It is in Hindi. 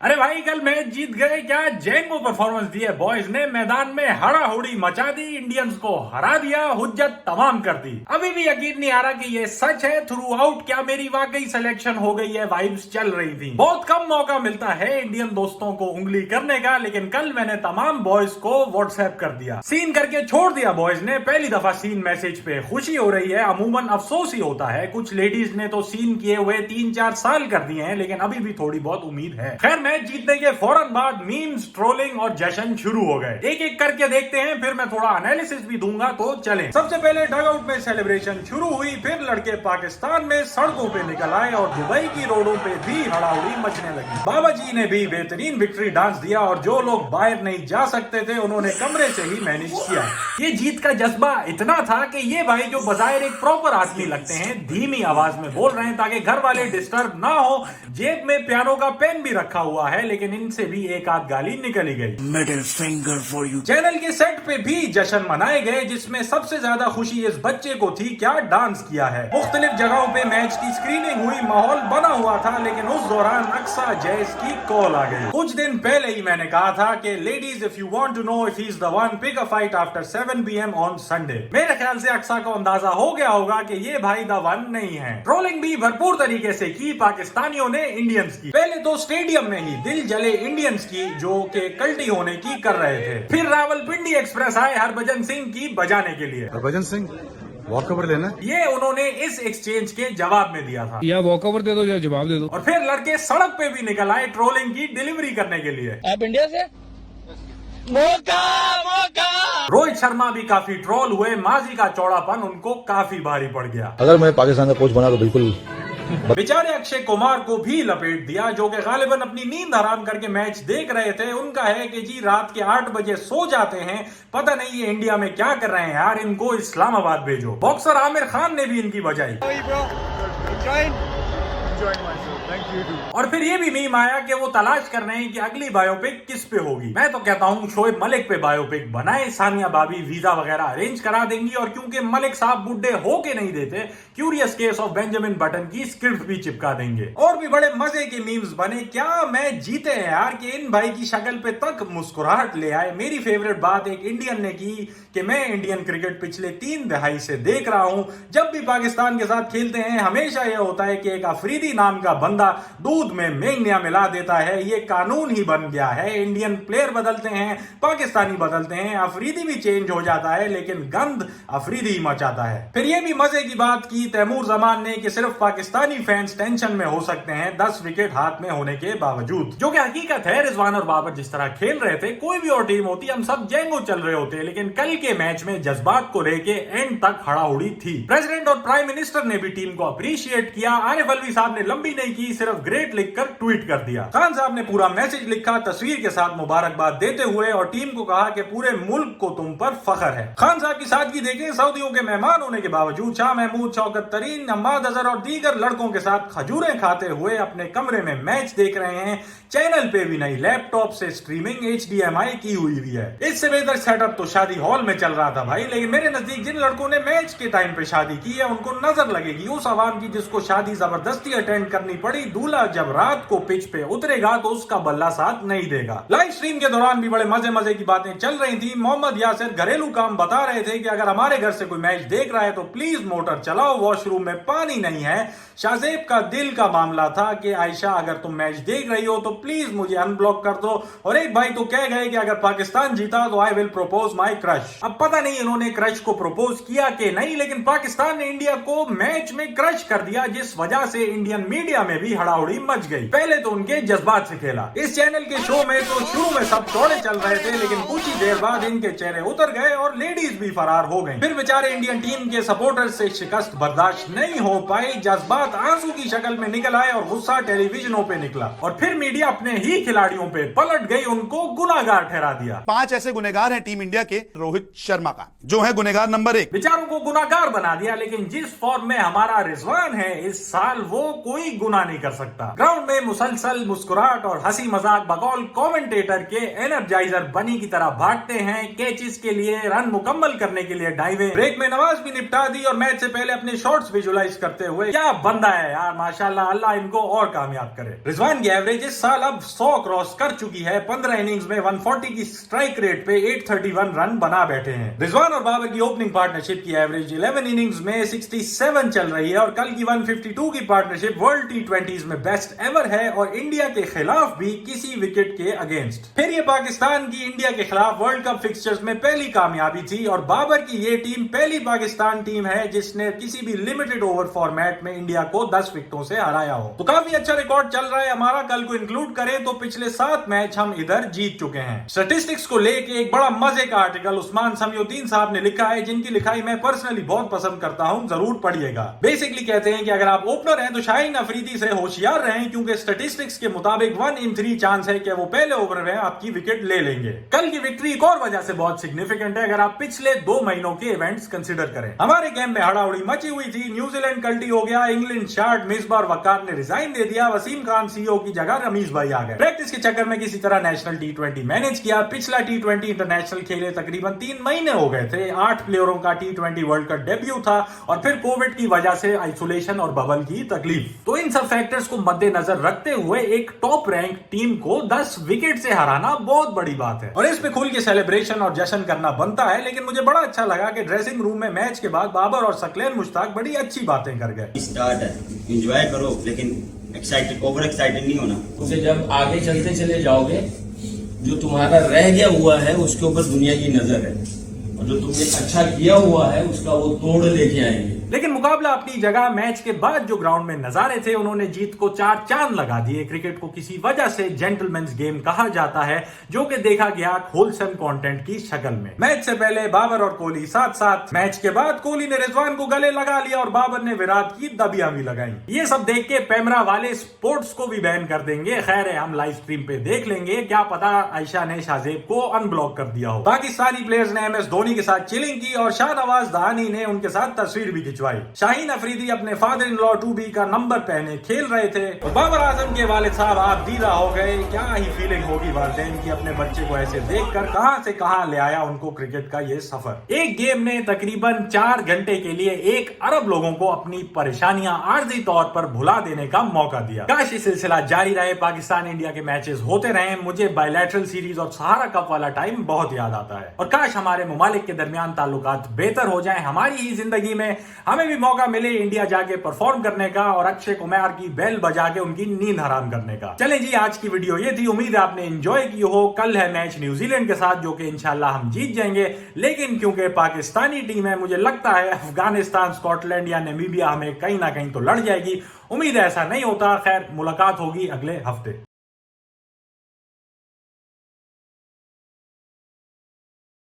अरे भाई कल मैच जीत गए क्या? जैंगो परफॉर्मेंस दी है बॉयज ने, मैदान में हड़ा हुड़ी मचा दी, इंडियंस को हरा दिया, हुज्जत तमाम कर दी। अभी भी यकीन नहीं आ रहा कि ये सच है। थ्रू आउट क्या मेरी वाकई सिलेक्शन हो गई है? वाइब्स चल रही थी। बहुत कम मौका मिलता है इंडियन दोस्तों को उंगली करने का, लेकिन कल मैंने तमाम बॉयज को व्हाट्सएप कर दिया, सीन करके छोड़ दिया बॉयज ने। पहली दफा सीन मैसेज पे खुशी हो रही है, अमूमन अफसोस ही होता है। कुछ लेडीज ने तो सीन किए हुए 3-4 साल कर दिए हैं, लेकिन अभी भी थोड़ी बहुत उम्मीद है। खैर मैच जीतने के फौरन बाद मीम्स, ट्रोलिंग और जश्न शुरू हो गए। एक एक करके देखते हैं, फिर मैं थोड़ा एनालिसिस भी दूंगा, तो चलें। सबसे पहले डगआउट में सेलिब्रेशन शुरू हुई, फिर लड़के पाकिस्तान में सड़कों पे निकल आए और दुबई की रोडों पे भी हड़ाहुड़ी मचने लगी। बाबा जी ने भी बेहतरीन विक्ट्री डांस दिया और जो लोग बाहर नहीं जा सकते थे उन्होंने कमरे से ही मैनेज किया। ये जीत का जज्बा इतना था कि ये भाई जो बजाय एक प्रॉपर आदमी लगते हैं, धीमी आवाज में बोल रहे हैं ताकि घर वाले डिस्टर्ब ना हो। जेब में पियानो का पेन भी रखा हुआ है, लेकिन इनसे भी एक आध गाली निकली गई। Middle finger for you. Channel के सेट पे भी जश्न मनाए गए, जिसमें सबसे ज्यादा खुशी इस बच्चे को थी, क्या डांस किया है। मुख्तलिफ जगहों पे मैच की स्क्रीनिंग हुई, माहौल बना हुआ था, लेकिन उस दौरान अक्सा जैस की कॉल आ गई। कुछ दिन पहले ही मैंने कहा था कि ladies if you want to know if he is the one, pick a fight after 7 PM on Sunday. मेरे ख्याल से अक्सा को अंदाजा हो गया होगा कि ये भाई द वन नहीं है। ट्रोलिंग भी भरपूर तरीके से की पाकिस्तानियों ने इंडियंस की। पहले तो स्टेडियम में ही दिल जले इंडियंस की, जो के कल्टी होने की कर रहे थे। फिर रावलपिंडी एक्सप्रेस आए हरभजन सिंह की बजाने के लिए। हरभजन सिंह वॉकओवर लेना, ये उन्होंने इस एक्सचेंज के जवाब में दिया था। या वॉकओवर दे दो या जवाब दे दो। और फिर लड़के सड़क पे भी निकल आए ट्रोलिंग की डिलीवरी करने के लिए। आप इंडिया से? मौका मौका। रोहित शर्मा भी काफी ट्रोल हुए, माजी का चौड़ापन उनको काफी भारी पड़ गया। अगर मैं पाकिस्तान का कोच बना तो बिल्कुल। बेचारे अक्षय कुमार को भी लपेट दिया, जो कि गालिबन अपनी नींद हराम करके मैच देख रहे थे। उनका है कि जी रात के 8 बजे सो जाते हैं, पता नहीं ये इंडिया में क्या कर रहे हैं यार, इनको इस्लामाबाद भेजो। बॉक्सर आमिर खान ने भी इनकी बजाई। और फिर ये भी मीम आया कि वो तलाश कर रहे हैं कि अगली बायोपिक किस पे होगी। मैं तो कहता हूँ शोएब मलिक पे बायोपिक बनाए, सानिया बाबी वीजा वगैरह अरेंज करा देंगी। और क्योंकि मलिक साहब बुड्ढे हो के नहीं देते, curious case of Benjamin button की स्क्रिप्ट भी चिपका देंगे। और भी बड़े मजे के मीम्स बने। क्या मैच जीते हैं यार कि इन भाई की शक्ल पे तक मुस्कुराहट ले आए। मेरी फेवरेट बात एक इंडियन ने की कि मैं इंडियन क्रिकेट पिछले 3 दहाई से देख रहा हूँ, जब भी पाकिस्तान के साथ खेलते हैं हमेशा यह होता है कि एक अफरीदी नाम का बंदा दूध में मेंगनिया मिला देता है। ये कानून ही बन गया है। इंडियन प्लेयर बदलते हैं, पाकिस्तानी बदलते हैं, अफरीदी भी चेंज हो जाता है, लेकिन गंद अफरीदी ही मचाता है। फिर ये भी मजे की बात की तैमूर जमान ने कि सिर्फ पाकिस्तानी फैंस टेंशन में हो सकते हैं 10 विकेट हाथ में होने के बावजूद, जो कि हकीकत है। रिजवान और बाबर जिस तरह खेल रहे थे, कोई भी और टीम होती हम सब जैंगो चल रहे होते, लेकिन कल के मैच में जज्बात को लेके एंड तक हड़ाहुड़ी थी। प्रेसिडेंट और प्राइम मिनिस्टर ने भी टीम को अप्रिशिएट किया। आरिफ अलवी साहब ने लंबी नहीं की, सिर्फ ग्रेट लिखकर ट्वीट कर दिया। खान साहब ने पूरा मैसेज लिखा तस्वीर के साथ मुबारकबाद देते हुए, और टीम को कहा कि पूरे मुल्क को तुम पर फख्र है। खान साहब की सादगी देखें, सऊदियों के मेहमान होने के बावजूद शाह महमूद, शौकत तरीन, अम्माद अजहर और दीगर लड़कों के साथ खजूरें खाते हुए अपने कमरे में मैच देख रहे हैं। चैनल पे भी नहीं, लैपटॉप से स्ट्रीमिंग HDMI की हुई भी है। इससे बेहतर सेटअप तो शादी हॉल में चल रहा था भाई। लेकिन मेरे नजदीक जिन लड़कों ने मैच के टाइम पे शादी की है, उनको नजर लगेगी उस आवाम की जिसको शादी जबरदस्ती अटेंड करनी पड़ी। दूल्हा जब रात को पिच पे उतरेगा तो उसका बल्ला साथ नहीं देगा। लाइव स्ट्रीम के दौरान भी बड़े मजे की बातें चल रही थी। मोहम्मद यासिर घरेलू काम बता रहे थे कि अगर हमारे घर से कोई मैच देख रहा है तो प्लीज मोटर चलाओ, वॉशरूम में पानी नहीं है। शाहजेब का दिल का मामला था कि आयशा अगर तुम मैच देख रही हो तो प्लीज मुझे अनब्लॉक कर दो। और एक भाई तो कह गए कि अगर पाकिस्तान जीता तो I will propose my crush. अब पता नहीं इन्होंने क्रश को प्रपोज किया कि नहीं, लेकिन पाकिस्तान ने इंडिया को मैच में क्रश कर दिया, जिस वजह से इंडियन मीडिया में भी हड़ाहुड़ी मच गई। पहले तो उनके जज्बात से खेला। इस चैनल के शो में तो शुरू में सब चौड़े चल रहे थे, लेकिन कुछ ही देर बाद इनके चेहरे उतर गए और लेडीज भी फरार हो गई। फिर बेचारे इंडियन टीम के सपोर्टर्स से शिकस्त बर्दाश्त नहीं हो पाई। जज्बात आंसू की शक्ल में निकल आए और गुस्सा टेलीविजनों पे निकला। और फिर मीडिया अपने ही खिलाड़ियों पे पलट गई, उनको गुनाहगार ठहरा दिया। 5 ऐसे गुनहगार हैं टीम इंडिया के रोहित शर्मा का, जो है गुनहगार नंबर 1। बेचारों को गुनाहगार बना दिया, लेकिन जिस फॉर्म में हमारा रिजवान है इस साल, वो कोई गुनाह नहीं नहीं कर सकता। ग्राउंड में मुसलसल मुस्कुराहट और हंसी मजाक बकौल कमेंटेटर के एनर्जाइजर बनी की तरह भागते हैं, कैचेस के लिए, रन मुकम्मल करने के लिए डाइवें, ब्रेक में नमाज भी निपटा दी और मैच से पहले अपने शॉट्स विजुलाइज करते हुए। क्या बंदा है यार, माशाल्लाह, अल्लाह इनको और कामयाब करे। रिजवान की एवरेज इस साल अब 100 क्रॉस कर चुकी है। 15 इनिंग्स में 140 की स्ट्राइक रेट पे 831 रन बना बैठे हैं। रिजवान और बाबर की ओपनिंग पार्टनरशिप की एवरेज 11 इनिंग्स में 67 चल रही है और कल की 152 की पार्टनरशिप वर्ल्ड T20s में बेस्ट एवर है और इंडिया के खिलाफ भी किसी विकेट के अगेंस्ट। फिर ये पाकिस्तान की इंडिया के खिलाफ वर्ल्ड कप फिक्सचर्स में पहली कामयाबी थी और बाबर की ये टीम पहली पाकिस्तान टीम है जिसने किसी भी लिमिटेड ओवर फॉर्मेट में इंडिया को 10 विकेटों से हराया हो। तो काफी अच्छा रिकॉर्ड चल रहा है हमारा। कल को इंक्लूड करें तो पिछले 7 मैच हम इधर जीत चुके हैं। स्टैटिस्टिक्स को लेके एक बड़ा मजे का आर्टिकल उस्मान समयुद्दीन साहब ने लिखा है, जिनकी लिखाई मैं पर्सनली बहुत पसंद करता हूं, जरूर पढ़िएगा। बेसिकली कहते हैं कि अगर आप ओपनर हैं तो शाहीन अफरीदी से होशियार रहें, क्योंकि स्टैटिस्टिक्स के मुताबिक 1 in 3 चांस है कि वो पहले ओवर में आपकी विकेट ले लेंगे। कल की विक्ट्री एक और वजह से बहुत सिग्निफिकेंट है अगर आप पिछले 2 महीनों के इवेंट्स कंसीडर करें। हमारे गेम में हड़ाउड़ी मची हुई थी, न्यूजीलैंड कल्टी हो गया, इंग्लैंड शार्ट, मिसबा और वकार ने रिजाइन दे दिया, वसीम खान सीईओ की जगह रमीज भाई आ गए। प्रैक्टिस के चक्कर में किसी तरह नेशनल T20 मैनेज किया। पिछला T20 इंटरनेशनल खेले तकरीबन 3 महीने हो गए थे। 8 प्लेयरों का T20 वर्ल्ड कप डेब्यू था और फिर कोविड की वजह से आइसोलेशन और बबल की तकलीफ। तो इन सब फैक्टर्स को मद्देनजर रखते हुए एक टॉप रैंक टीम को 10 विकेट से हराना बहुत बड़ी बात है और इस पे खुल के सेलिब्रेशन और जश्न करना बनता है। लेकिन मुझे बड़ा अच्छा लगा कि ड्रेसिंग रूम में मैच के बाद बाबर और सकलैन मुश्ताक बड़ी अच्छी बातें कर गए। स्टार्ट है, एंजॉय करो, लेकिन एक्साइटेड, ओवर एक्साइटेड नहीं होना। उसे जब आगे चलते चले जाओगे, जो तुम्हारा रह गया हुआ है उसके ऊपर दुनिया की नजर है और जो तुमने अच्छा किया हुआ है उसका वो तोड़ लेके आएंगे। लेकिन मुकाबला अपनी जगह। मैच के बाद जो ग्राउंड में नजारे थे उन्होंने जीत को 4 चांद लगा दिए। क्रिकेट को किसी वजह से जेंटलमैन्स गेम कहा जाता है, जो कि देखा गया होलसम कंटेंट की शक्ल में। मैच से पहले बाबर और कोहली साथ साथ, मैच के बाद कोहली ने रिजवान को गले लगा लिया और बाबर ने विराट की दबियां भी लगाई। ये सब देख के पैमरा वाले स्पोर्ट्स को भी बैन कर देंगे। खैर है, हम लाइव स्ट्रीम पे देख लेंगे, क्या पता आयशा ने शाहजेब को अनब्लॉक कर दिया हो। पाकिस्तानी प्लेयर्स ने MS धोनी के साथ चिलिंग की और शाहनवाज दहानी ने उनके साथ तस्वीर भी खिंचवाई। शाहीन अफरीदी अपने फादर इन लॉ 2B का नंबर पहने खेल रहे थे और बाबर आजम के वालिद साहब आप दीदा हो गए। क्या ही फीलिंग होगी वालिदैन की अपने बच्चे को ऐसे देखकर। कहां से कहां ले आया उनको क्रिकेट का ये सफर। एक गेम ने तकरीबन 4 घंटे के लिए 1 अरब लोगों को अपनी परेशानियां आर्जी तौर पर भुला देने का मौका दिया। काश ये सिलसिला जारी रहे, पाकिस्तान इंडिया के मैचेस होते रहे। मुझे बायलैटरल सीरीज और सहारा कप वाला टाइम बहुत याद आता है और काश हमारे मुमालिक के दरमियान ताल्लुकात बेहतर हो जाए। हमारी ही जिंदगी में हमें भी मौका मिले इंडिया जाके परफॉर्म करने का और अक्षय कुमार की बेल बजा के उनकी नींद हराम करने का। चलें जी, आज की वीडियो ये थी। उम्मीद है आपने एंजॉय की हो। कल है मैच न्यूजीलैंड के साथ, जो कि इंशाल्लाह हम जीत जाएंगे। लेकिन क्योंकि पाकिस्तानी टीम है, मुझे लगता है अफगानिस्तान, स्कॉटलैंड या नामीबिया हमें कहीं ना कहीं तो लड़ जाएगी। उम्मीद है ऐसा नहीं होता। खैर, मुलाकात होगी अगले हफ्ते।